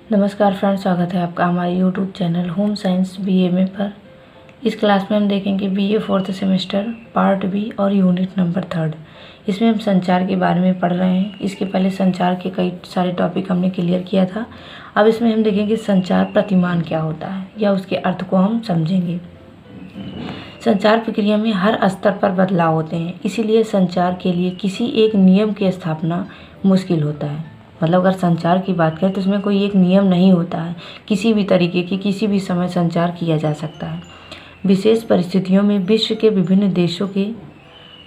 नमस्कार फ्रेंड्स, स्वागत है आपका हमारे YouTube channel home science BMA पर। इस क्लास में हम देखेंगे BA fourth semester part B और यूनिट नंबर 3। इसमें हम संचार के बारे में पढ़ रहे हैं। इसके पहले संचार के कई सारे टॉपिक हमने क्लियर किया था। अब इसमें हम देखेंगे संचार प्रतिमान क्या होता है या उसके अर्थ को हम समझेंगे। संचार प्रक्रिया में हर स्तर पर बदलाव होते हैं, इसीलिए संचार के लिए किसी एक नियम की स्थापना मुश्किल होता है। मतलब अगर संचार की बात करें तो इसमें कोई एक नियम नहीं होता है। किसी भी तरीके की किसी भी समय संचार किया जा सकता है। विशेष परिस्थितियों में विश्व के विभिन्न देशों के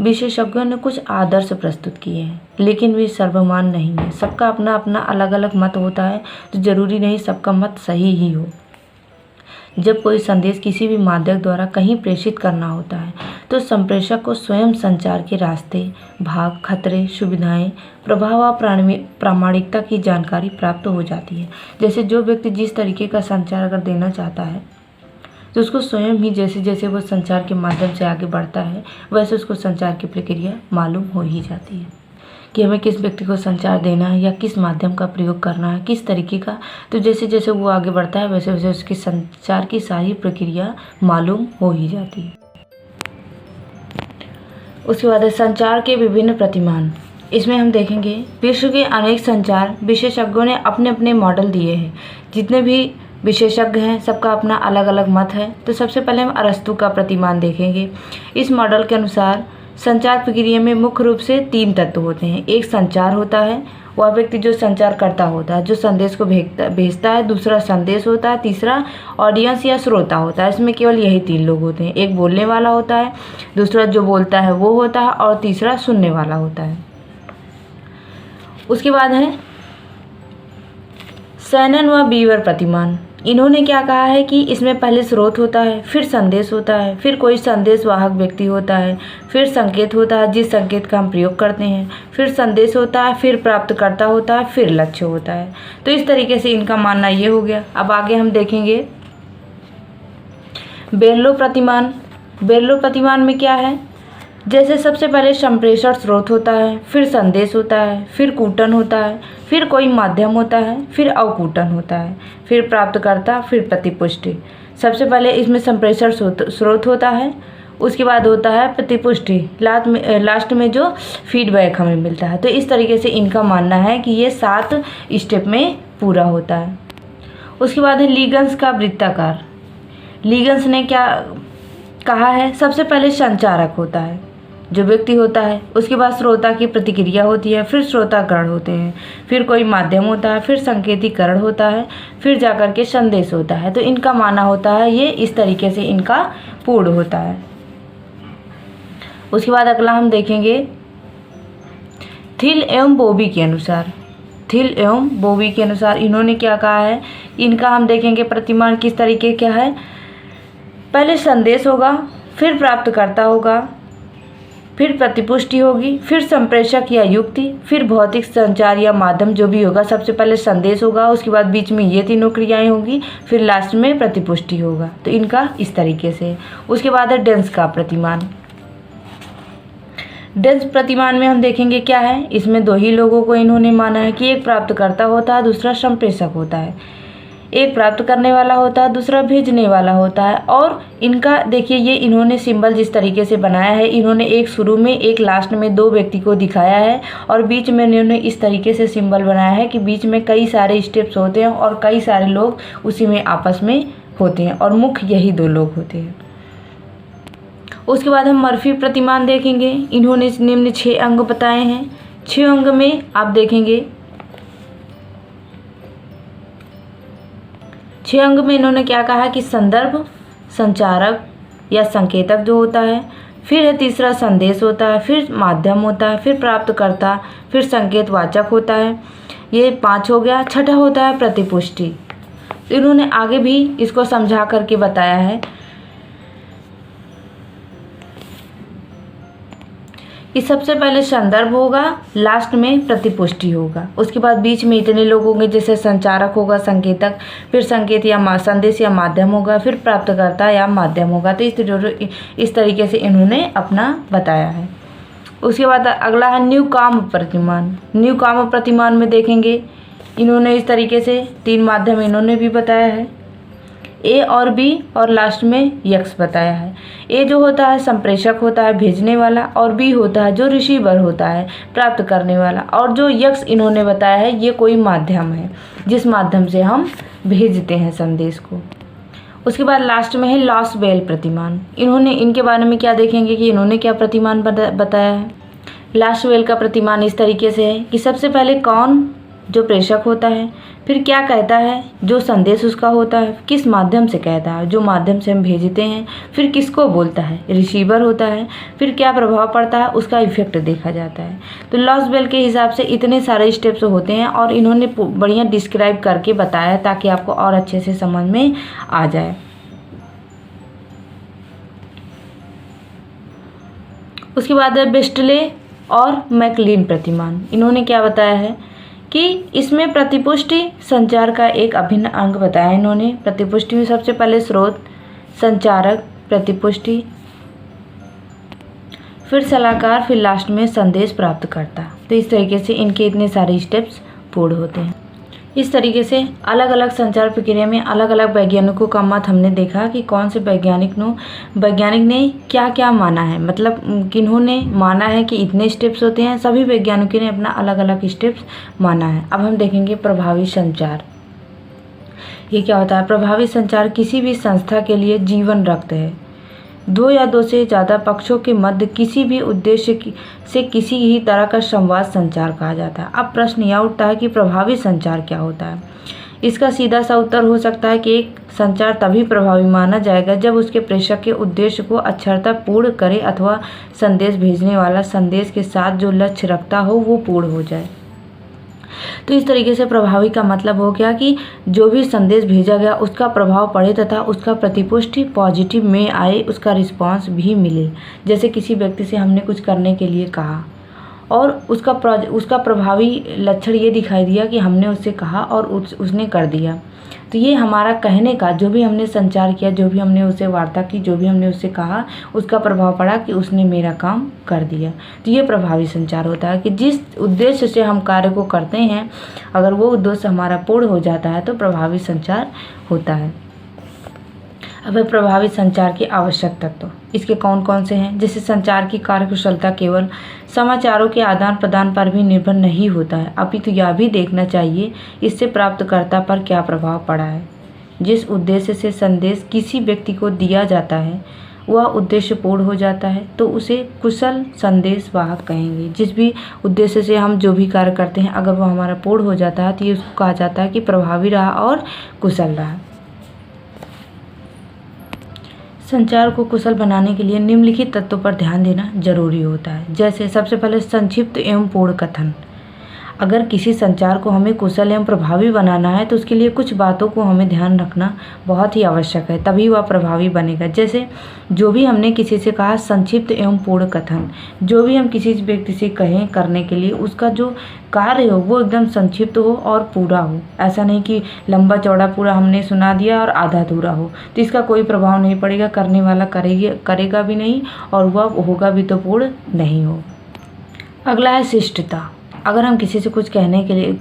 विशेषज्ञों ने कुछ आदर्श प्रस्तुत किए हैं, लेकिन वे सर्वमान नहीं है। सबका अपना अपना अलग अलग मत होता है, तो जरूरी नहीं सबका मत सही ही हो। जब कोई संदेश किसी भी माध्यम द्वारा कहीं प्रेषित करना होता है तो संप्रेषक को स्वयं संचार के रास्ते, भाग, खतरे, सुविधाएं, प्रभाव और प्रामाणिकता की जानकारी प्राप्त हो जाती है। जैसे जो व्यक्ति जिस तरीके का संचार अगर देना चाहता है तो उसको स्वयं ही जैसे जैसे वो संचार के माध्यम से आगे बढ़ता है वैसे उसको संचार की प्रक्रिया मालूम हो ही जाती है कि हमें किस व्यक्ति को संचार देना है या किस माध्यम का प्रयोग करना है, किस तरीके का। तो जैसे जैसे वो आगे बढ़ता है वैसे वैसे उसकी संचार की सारी प्रक्रिया मालूम हो ही जाती है। उसके बाद है संचार के विभिन्न प्रतिमान। इसमें हम देखेंगे विश्व के अनेक संचार विशेषज्ञों ने अपने अपने मॉडल दिए हैं। जितने भी विशेषज्ञ हैं सबका अपना अलग अलग मत है। तो सबसे पहले हम अरस्तु का प्रतिमान देखेंगे। इस मॉडल के अनुसार संचार प्रक्रिया में मुख्य रूप से 3 तत्व होते हैं। एक संचार होता है, वह व्यक्ति जो संचार करता होता है, जो संदेश को भेजता है। दूसरा संदेश होता है। तीसरा ऑडियंस या श्रोता होता है। इसमें केवल यही 3 लोग होते हैं। एक बोलने वाला होता है, दूसरा जो बोलता है वो होता है, और तीसरा सुनने वाला होता है। उसके बाद है शैनन व बीवर प्रतिमान। इन्होंने क्या कहा है कि इसमें पहले स्रोत होता है, फिर संदेश होता है, फिर कोई संदेश वाहक व्यक्ति होता है, फिर संकेत होता है जिस संकेत का हम प्रयोग करते हैं, फिर संदेश होता है, फिर प्राप्तकर्ता होता है, फिर लक्ष्य होता है। तो इस तरीके से इनका मानना ये हो गया। अब आगे हम देखेंगे बेरलो प्रतिमान। बेरलो प्रतिमान में क्या है, जैसे सबसे पहले संप्रेषण स्रोत होता है, फिर संदेश होता है, फिर कूटन होता है, फिर कोई माध्यम होता है, फिर अवकूटन होता है, फिर प्राप्तकर्ता, फिर प्रतिपुष्टि। सबसे पहले इसमें संप्रेषण स्रोत होता है, उसके बाद होता है प्रतिपुष्टि, लास्ट में जो फीडबैक हमें मिलता है। तो इस तरीके से इनका मानना है कि ये 7 स्टेप में पूरा होता है। उसके बाद है लीगन्स का वृत्ताकार। लीगन्स ने क्या कहा है, सबसे पहले संचारक होता है जो व्यक्ति होता है, उसके बाद श्रोता की प्रतिक्रिया होती है, फिर श्रोताकरण होते हैं, फिर कोई माध्यम होता है, फिर संकेतीकरण होता है, फिर जाकर के संदेश होता है। तो इनका मानना होता है ये इस तरीके से इनका पूर्ण होता है। उसके बाद अगला हम देखेंगे थिल एवं बोबी के अनुसार। थिल एवं बोबी के अनुसार इन्होंने क्या कहा है, इनका हम देखेंगे प्रतिमान किस तरीके क्या है। पहले संदेश होगा, फिर प्राप्तकर्ता होगा, फिर प्रतिपुष्टि होगी, फिर संप्रेषक या युक्ति, फिर भौतिक संचार या माध्यम जो भी होगा। सबसे पहले संदेश होगा, उसके बाद बीच में ये 3 क्रियाएं होंगी, फिर लास्ट में प्रतिपुष्टि होगा। तो इनका इस तरीके से। उसके बाद है डेंस का प्रतिमान। डेंस प्रतिमान में हम देखेंगे क्या है, इसमें 2 ही लोगों को इन्होंने माना है कि एक प्राप्तकर्ता होता है, दूसरा संप्रेषक होता है। एक प्राप्त करने वाला होता है, दूसरा भेजने वाला होता है। और इनका देखिए ये इन्होंने सिंबल जिस तरीके से बनाया है, इन्होंने एक शुरू में एक लास्ट में 2 व्यक्ति को दिखाया है, और बीच में इन्होंने इस तरीके से सिंबल बनाया है कि बीच में कई सारे स्टेप्स होते हैं और कई सारे लोग उसी में आपस में होते हैं, और मुख्य यही 2 लोग होते हैं। उसके बाद हम मर्फी प्रतिमान देखेंगे। इन्होंने निम्न 6 अंग बताए हैं। 6 अंग में आप देखेंगे 6 अंग में इन्होंने क्या कहा कि संदर्भ, संचारक या संकेतक जो होता है, फिर है तीसरा संदेश होता है, फिर माध्यम होता है, फिर प्राप्तकर्ता, फिर संकेतवाचक होता है। ये 5 हो गया। छठा होता है प्रतिपुष्टि। तो इन्होंने आगे भी इसको समझा करके बताया है कि सबसे पहले संदर्भ होगा, लास्ट में प्रतिपुष्टि होगा, उसके बाद बीच में इतने लोग होंगे जैसे संचारक होगा, संकेतक, फिर संकेत या संदेश या माध्यम होगा, फिर प्राप्तकर्ता या माध्यम होगा। तो इस तरीके से इन्होंने अपना बताया है। उसके बाद अगला है न्यू काम प्रतिमान। न्यू काम प्रतिमान में देखेंगे इन्होंने इस तरीके से 3 माध्यम इन्होंने भी बताया है, ए और बी और लास्ट में यक्स बताया है। ए जो होता है संप्रेषक होता है, भेजने वाला, और बी होता है जो रिसीवर होता है, प्राप्त करने वाला, और जो यक्स इन्होंने बताया है ये कोई माध्यम है जिस माध्यम से हम भेजते हैं संदेश को। उसके बाद लास्ट में है लॉस बेल प्रतिमान। इन्होंने इनके बारे में क्या देखेंगे कि इन्होंने क्या प्रतिमान बताया है। लॉस बेल का प्रतिमान इस तरीके से है कि सबसे पहले कौन जो प्रेषक होता है, फिर क्या कहता है जो संदेश उसका होता है, किस माध्यम से कहता है जो माध्यम से हम भेजते हैं, फिर किसको बोलता है रिसीवर होता है, फिर क्या प्रभाव पड़ता है उसका इफेक्ट देखा जाता है। तो लॉस बेल के हिसाब से इतने सारे स्टेप्स होते हैं और इन्होंने बढ़िया डिस्क्राइब करके बताया है ताकि आपको और अच्छे से समझ में आ जाए। उसके बाद है बेस्टले और मैकलीन प्रतिमान। इन्होंने क्या बताया है कि इसमें प्रतिपुष्टि संचार का एक अभिन्न अंग बताया इन्होंने। प्रतिपुष्टि में सबसे पहले स्रोत, संचारक, प्रतिपुष्टि, फिर सलाहकार, फिर लास्ट में संदेश प्राप्त करता। तो इस तरीके से इनके इतने सारे स्टेप्स पूर्ण होते हैं। इस तरीके से अलग अलग संचार प्रक्रिया में अलग अलग वैज्ञानिकों का मत हमने देखा कि कौन से वैज्ञानिक ने क्या क्या माना है, मतलब किन्होंने माना है कि इतने स्टेप्स होते हैं। सभी वैज्ञानिकों ने अपना अलग अलग स्टेप्स माना है। अब हम देखेंगे प्रभावी संचार। ये क्या होता है। प्रभावी संचार किसी भी संस्था के लिए जीवन रक्त है। 2 या 2 से ज़्यादा पक्षों के मध्य किसी भी उद्देश्य से किसी ही तरह का संवाद संचार कहा जाता है। अब प्रश्न यह उठता है कि प्रभावी संचार क्या होता है। इसका सीधा सा उत्तर हो सकता है कि एक संचार तभी प्रभावी माना जाएगा जब उसके प्रेषक के उद्देश्य को अक्षरता पूर्ण करे अथवा संदेश भेजने वाला संदेश के साथ जो लक्ष्य रखता हो वो पूर्ण हो जाए। तो इस तरीके से प्रभावी का मतलब हो गया कि जो भी संदेश भेजा गया उसका प्रभाव पड़े तथा उसका प्रतिपुष्टि पॉजिटिव में आए, उसका रिस्पांस भी मिले। जैसे किसी व्यक्ति से हमने कुछ करने के लिए कहा और उसका प्रभावी लक्षण ये दिखाई दिया कि हमने उससे कहा और उसने कर दिया। तो ये हमारा कहने का जो भी हमने संचार किया, जो भी हमने उससे वार्ता की, जो भी हमने उससे कहा, उसका प्रभाव पड़ा कि उसने मेरा काम कर दिया। तो ये प्रभावी संचार होता है कि जिस उद्देश्य से हम कार्य को करते हैं अगर वो उद्देश्य हमारा पूर्ण हो जाता है तो प्रभावी संचार होता है। अब प्रभावी संचार के आवश्यक तत्व इसके कौन कौन से हैं। जैसे संचार की कार्यकुशलता केवल समाचारों के आदान प्रदान पर भी निर्भर नहीं होता है, अपितु यह भी देखना चाहिए इससे प्राप्तकर्ता पर क्या प्रभाव पड़ा है। जिस उद्देश्य से संदेश किसी व्यक्ति को दिया जाता है वह उद्देश्य पूर्ण हो जाता है तो उसे कुशल संदेश वाहक कहेंगे। जिस भी उद्देश्य से हम जो भी कार्य करते हैं अगर वह हमारा पूर्ण हो जाता है तो ये उसको कहा जाता है कि प्रभावी रहा और कुशल रहा। संचार को कुशल बनाने के लिए निम्नलिखित तत्वों पर ध्यान देना जरूरी होता है। जैसे सबसे पहले संक्षिप्त एवं पूर्ण कथन। अगर किसी संचार को हमें कुशल एवं प्रभावी बनाना है तो उसके लिए कुछ बातों को हमें ध्यान रखना बहुत ही आवश्यक है, तभी वह प्रभावी बनेगा। जैसे जो भी हमने किसी से कहा संक्षिप्त एवं पूर्ण कथन, जो भी हम किसी व्यक्ति से कहें करने के लिए उसका जो कार्य हो वो एकदम संक्षिप्त हो और पूरा हो। ऐसा नहीं कि लंबा चौड़ा पूरा हमने सुना दिया और आधा अधूरा हो, तो इसका कोई प्रभाव नहीं पड़ेगा, करने वाला करेगा भी नहीं और वह होगा भी तो पूर्ण नहीं हो। अगला है शिष्टता। अगर हम किसी से कुछ कहने के लिए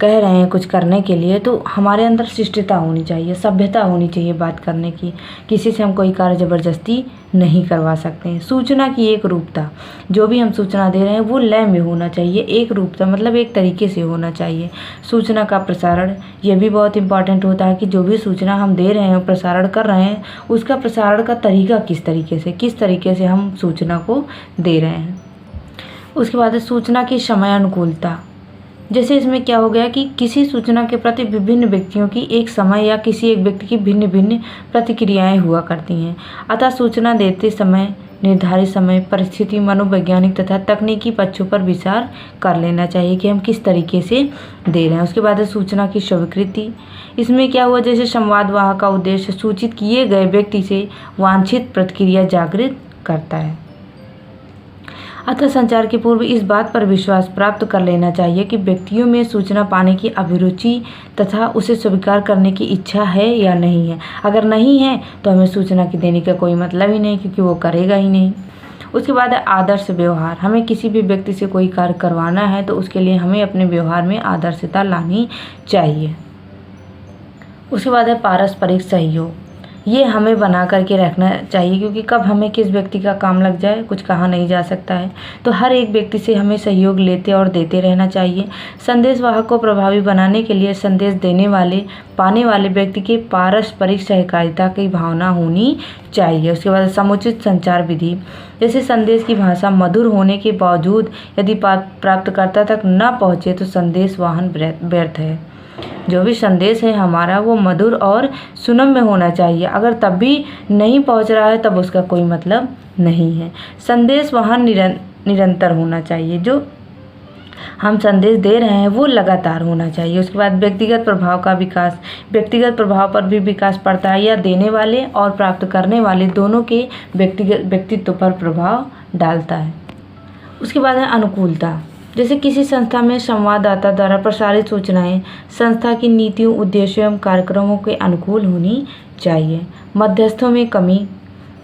कह रहे हैं, कुछ करने के लिए, तो हमारे अंदर शिष्टता होनी चाहिए, सभ्यता होनी चाहिए बात करने की। किसी से हम कोई कार्य ज़बरदस्ती नहीं करवा सकते हैं। सूचना की एक रूपता, जो भी हम सूचना दे रहे हैं वो लय में होना चाहिए। एक रूपता मतलब एक तरीके से होना चाहिए। सूचना का प्रसारण, ये भी बहुत इंपॉर्टेंट होता है कि जो भी सूचना हम दे रहे हैं, प्रसारण कर रहे हैं, उसका प्रसारण का तरीका किस तरीके से हम सूचना को दे रहे हैं। उसके बाद सूचना की समयानुकूलता। जैसे इसमें क्या हो गया कि किसी सूचना के प्रति विभिन्न व्यक्तियों की एक समय या किसी एक व्यक्ति की भिन्न भिन्न प्रतिक्रियाएं हुआ करती हैं। अतः सूचना देते समय निर्धारित समय, परिस्थिति, मनोवैज्ञानिक तथा तकनीकी पक्षों पर विचार कर लेना चाहिए कि हम किस तरीके से दे रहे हैं। उसके बाद सूचना की स्वीकृति। इसमें क्या हुआ, जैसे संवाद वाहक का उद्देश्य सूचित किए गए व्यक्ति से वांछित प्रतिक्रिया जागृत करता है। अतः संचार के पूर्व इस बात पर विश्वास प्राप्त कर लेना चाहिए कि व्यक्तियों में सूचना पाने की अभिरुचि तथा उसे स्वीकार करने की इच्छा है या नहीं है। अगर नहीं है तो हमें सूचना की देने का कोई मतलब ही नहीं, क्योंकि वो करेगा ही नहीं। उसके बाद है आदर्श व्यवहार। हमें किसी भी व्यक्ति से कोई कार्य करवाना है तो उसके लिए हमें अपने व्यवहार में आदर्शता लानी चाहिए। उसके बाद है पारस्परिक सहयोग। ये हमें बना करके रखना चाहिए, क्योंकि कब हमें किस व्यक्ति का काम लग जाए कुछ कहा नहीं जा सकता है। तो हर एक व्यक्ति से हमें सहयोग लेते और देते रहना चाहिए। संदेश वाहक को प्रभावी बनाने के लिए संदेश देने वाले पाने वाले व्यक्ति की पारस्परिक सहकारिता की भावना होनी चाहिए। उसके बाद समुचित संचार विधि। जैसे संदेश की भाषा मधुर होने के बावजूद यदि प्राप्तकर्ता तक न पहुँचे तो संदेश वाहन व्यर्थ है। जो भी संदेश है हमारा वो मधुर और सुनम्य होना चाहिए। अगर तब भी नहीं पहुंच रहा है तब उसका कोई मतलब नहीं है। संदेश वहाँ निरंतर होना चाहिए। जो हम संदेश दे रहे हैं वो लगातार होना चाहिए। उसके बाद व्यक्तिगत प्रभाव का विकास। व्यक्तिगत प्रभाव पर भी विकास पड़ता है। यह देने वाले और प्राप्त करने वाले दोनों के व्यक्तित्व पर प्रभाव डालता है। उसके बाद है अनुकूलता। जैसे किसी संस्था में संवाददाता द्वारा प्रसारित सूचनाएं संस्था की नीतियों, उद्देश्यों एवं कार्यक्रमों के अनुकूल होनी चाहिए। मध्यस्थों में कमी।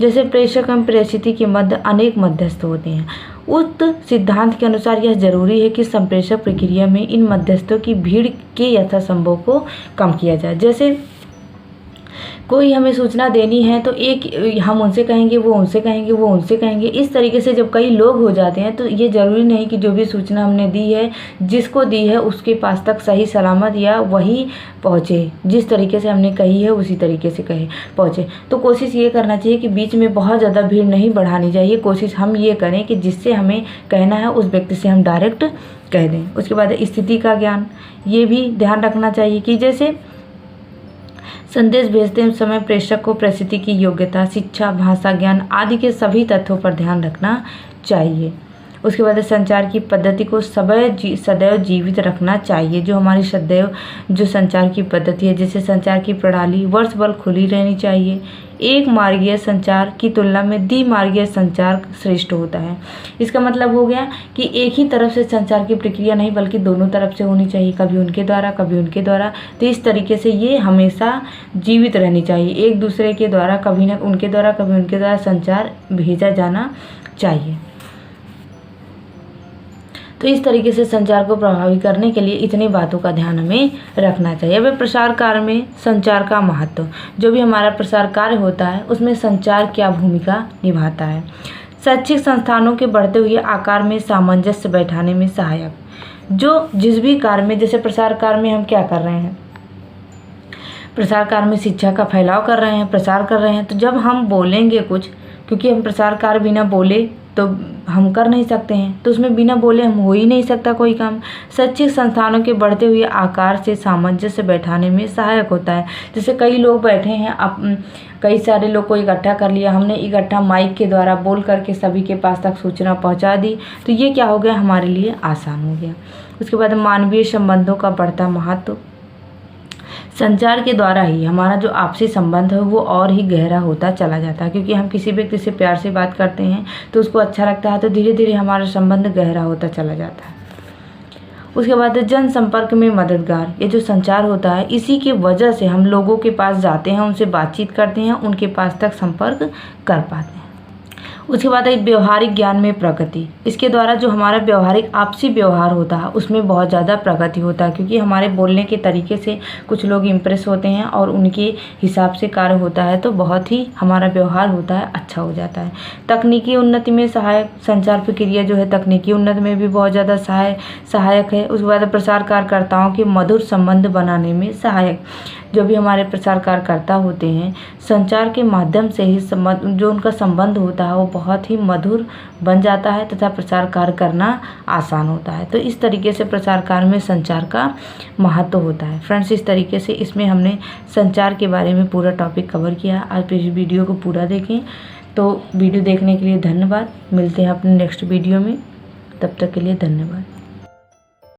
जैसे प्रेषक एवं प्रेषित के मध्य अनेक मध्यस्थ होते हैं। उक्त सिद्धांत के अनुसार यह जरूरी है कि संप्रेषक प्रक्रिया में इन मध्यस्थों की भीड़ के यथासंभव को कम किया जाए। जैसे कोई हमें सूचना देनी है तो एक हम उनसे कहेंगे, वो उनसे कहेंगे, वो उनसे कहेंगे। इस तरीके से जब कई लोग हो जाते हैं तो ये ज़रूरी नहीं कि जो भी सूचना हमने दी है जिसको दी है उसके पास तक सही सलामत या वही पहुँचे, जिस तरीके से हमने कही है उसी तरीके से पहुँचे। तो कोशिश ये करना चाहिए कि बीच में बहुत ज़्यादा भीड़ नहीं बढ़ानी चाहिए। कोशिश हम ये करें कि जिससे हमें कहना है उस व्यक्ति से हम डायरेक्ट कह दें। उसके बाद स्थिति का ज्ञान। ये भी ध्यान रखना चाहिए कि जैसे संदेश भेजते समय प्रेषक को परिस्थिति की योग्यता, शिक्षा, भाषा ज्ञान आदि के सभी तथ्यों पर ध्यान रखना चाहिए। उसके बाद संचार की पद्धति को सदैव जीवित रखना चाहिए। जो हमारी सदैव जो संचार की पद्धति है, जैसे संचार की प्रणाली वर्ष भर खुली रहनी चाहिए। एक मार्गीय संचार की तुलना में द्विमार्गीय संचार श्रेष्ठ होता है। इसका मतलब हो गया कि एक ही तरफ से संचार की प्रक्रिया नहीं बल्कि दोनों तरफ से होनी चाहिए, कभी उनके द्वारा कभी उनके द्वारा। तो इस तरीके से ये हमेशा जीवित रहनी चाहिए। एक दूसरे के द्वारा कभी न उनके द्वारा कभी उनके द्वारा संचार भेजा जाना चाहिए। तो इस तरीके से संचार को प्रभावी करने के लिए इतनी बातों का ध्यान हमें रखना चाहिए। अब प्रसार कार्य में संचार का महत्व। जो भी हमारा प्रसार कार्य होता है उसमें संचार क्या भूमिका निभाता है। शैक्षिक संस्थानों के बढ़ते हुए आकार में सामंजस्य बैठाने में सहायक। जो जिस भी कार्य में, जैसे प्रसार कार्य में हम क्या कर रहे हैं, प्रसार कार्य में शिक्षा का फैलाव कर रहे हैं, प्रसार कर रहे हैं। तो जब हम बोलेंगे कुछ, क्योंकि हम प्रसार कार्य बिना बोले तो हम कर नहीं सकते हैं, तो उसमें बिना बोले हम हो ही नहीं सकता कोई काम। शैक्षिक संस्थानों के बढ़ते हुए आकार से सामंजस्य बैठाने में सहायक होता है। जैसे कई लोग बैठे हैं, अब कई सारे लोग को इकट्ठा कर लिया हमने, इकट्ठा माइक के द्वारा बोल करके सभी के पास तक सूचना पहुंचा दी, तो ये क्या हो गया, हमारे लिए आसान हो गया। उसके बाद मानवीय संबंधों का बढ़ता महत्व। संचार के द्वारा ही हमारा जो आपसी संबंध है वो और ही गहरा होता चला जाता है, क्योंकि हम किसी व्यक्ति से प्यार से बात करते हैं तो उसको अच्छा लगता है, तो धीरे धीरे हमारा संबंध गहरा होता चला जाता है। उसके बाद जनसंपर्क में मददगार। ये जो संचार होता है इसी की वजह से हम लोगों के पास जाते हैं, उनसे बातचीत करते हैं, उनके पास तक संपर्क कर पाते हैं। उसके बाद एक व्यवहारिक ज्ञान में प्रगति। इसके द्वारा जो हमारा व्यवहारिक आपसी व्यवहार होता है उसमें बहुत ज़्यादा प्रगति होता है, क्योंकि हमारे बोलने के तरीके से कुछ लोग इम्प्रेस होते हैं और उनके हिसाब से कार्य होता है, तो बहुत ही हमारा व्यवहार होता है अच्छा हो जाता है। तकनीकी उन्नति में सहायक। संचार प्रक्रिया जो है तकनीकी उन्नति में भी बहुत ज़्यादा सहायक है। उसके बाद प्रसार कार्यकर्ताओं के मधुर संबंध बनाने में सहायक। जो भी हमारे प्रसार कार्यकर्ता होते हैं संचार के माध्यम से ही जो उनका संबंध होता है वो बहुत ही मधुर बन जाता है तथा प्रचार कार्य करना आसान होता है। तो इस तरीके से प्रचार कार्य में संचार का महत्व होता है। फ्रेंड्स, इस तरीके से इसमें हमने संचार के बारे में पूरा टॉपिक कवर किया। आप इस वीडियो को पूरा देखें। तो वीडियो देखने के लिए धन्यवाद। मिलते हैं अपने नेक्स्ट वीडियो में, तब तक के लिए धन्यवाद।